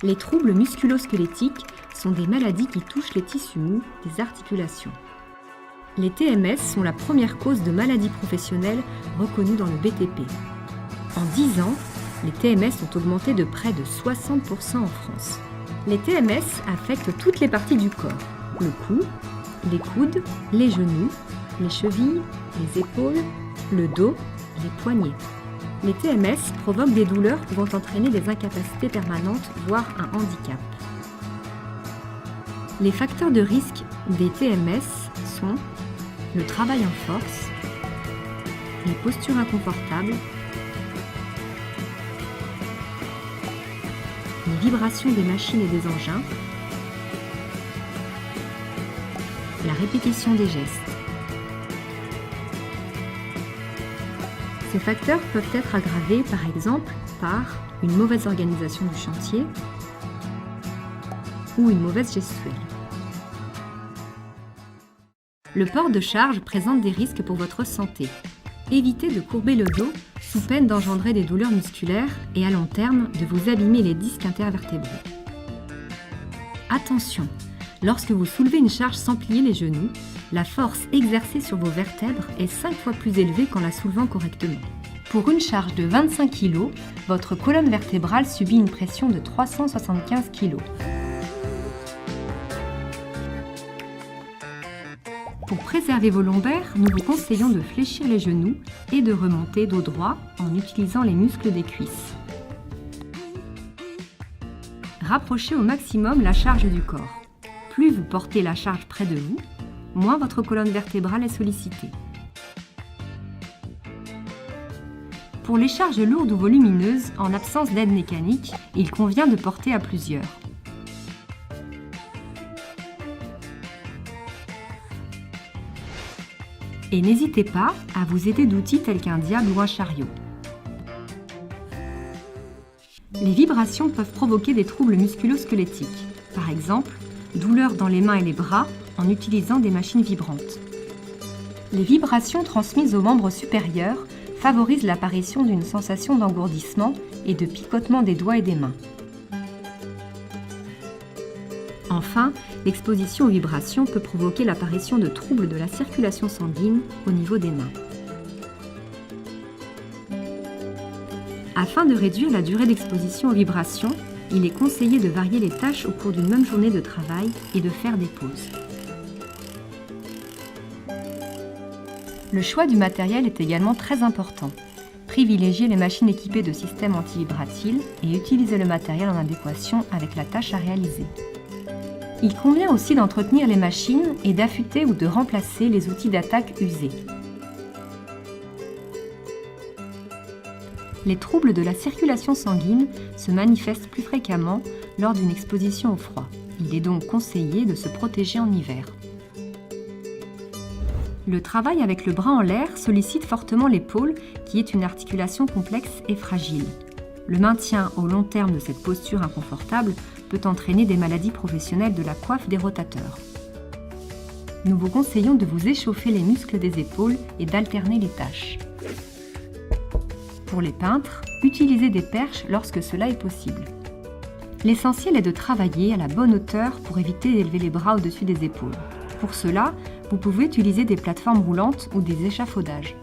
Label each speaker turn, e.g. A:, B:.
A: Les troubles musculo-squelettiques sont des maladies qui touchent les tissus mous des articulations. Les TMS sont la première cause de maladie professionnelle reconnue dans le BTP. En 10 ans, les TMS ont augmenté de près de 60% en France. Les TMS affectent toutes les parties du corps, le cou, les coudes, les genoux, les chevilles, les épaules, le dos, les poignets. Les TMS provoquent des douleurs pouvant entraîner des incapacités permanentes, voire un handicap. Les facteurs de risque des TMS sont le travail en force, les postures inconfortables, les vibrations des machines et des engins, la répétition des gestes. Ces facteurs peuvent être aggravés par exemple par une mauvaise organisation du chantier ou une mauvaise gestuelle. Le port de charge présente des risques pour votre santé. Évitez de courber le dos sous peine d'engendrer des douleurs musculaires et à long terme de vous abîmer les disques intervertébraux. Attention, lorsque vous soulevez une charge sans plier les genoux, la force exercée sur vos vertèbres est 5 fois plus élevée qu'en la soulevant correctement. Pour une charge de 25 kg, votre colonne vertébrale subit une pression de 375 kg. Pour préserver vos lombaires, nous vous conseillons de fléchir les genoux et de remonter dos droit en utilisant les muscles des cuisses. Rapprochez au maximum la charge du corps. Plus vous portez la charge près de vous, moins votre colonne vertébrale est sollicitée. Pour les charges lourdes ou volumineuses, en absence d'aide mécanique, il convient de porter à plusieurs. Et n'hésitez pas à vous aider d'outils tels qu'un diable ou un chariot. Les vibrations peuvent provoquer des troubles musculo-squelettiques, par exemple, douleurs dans les mains et les bras en utilisant des machines vibrantes. Les vibrations transmises aux membres supérieurs favorisent l'apparition d'une sensation d'engourdissement et de picotement des doigts et des mains. Enfin, l'exposition aux vibrations peut provoquer l'apparition de troubles de la circulation sanguine au niveau des mains. Afin de réduire la durée d'exposition aux vibrations, il est conseillé de varier les tâches au cours d'une même journée de travail et de faire des pauses. Le choix du matériel est également très important. Privilégiez les machines équipées de systèmes anti-vibratiles et utilisez le matériel en adéquation avec la tâche à réaliser. Il convient aussi d'entretenir les machines et d'affûter ou de remplacer les outils d'attaque usés. Les troubles de la circulation sanguine se manifestent plus fréquemment lors d'une exposition au froid. Il est donc conseillé de se protéger en hiver. Le travail avec le bras en l'air sollicite fortement l'épaule, qui est une articulation complexe et fragile. Le maintien au long terme de cette posture inconfortable peut entraîner des maladies professionnelles de la coiffe des rotateurs. Nous vous conseillons de vous échauffer les muscles des épaules et d'alterner les tâches. Pour les peintres, utilisez des perches lorsque cela est possible. L'essentiel est de travailler à la bonne hauteur pour éviter d'élever les bras au-dessus des épaules. Pour cela, vous pouvez utiliser des plateformes roulantes ou des échafaudages.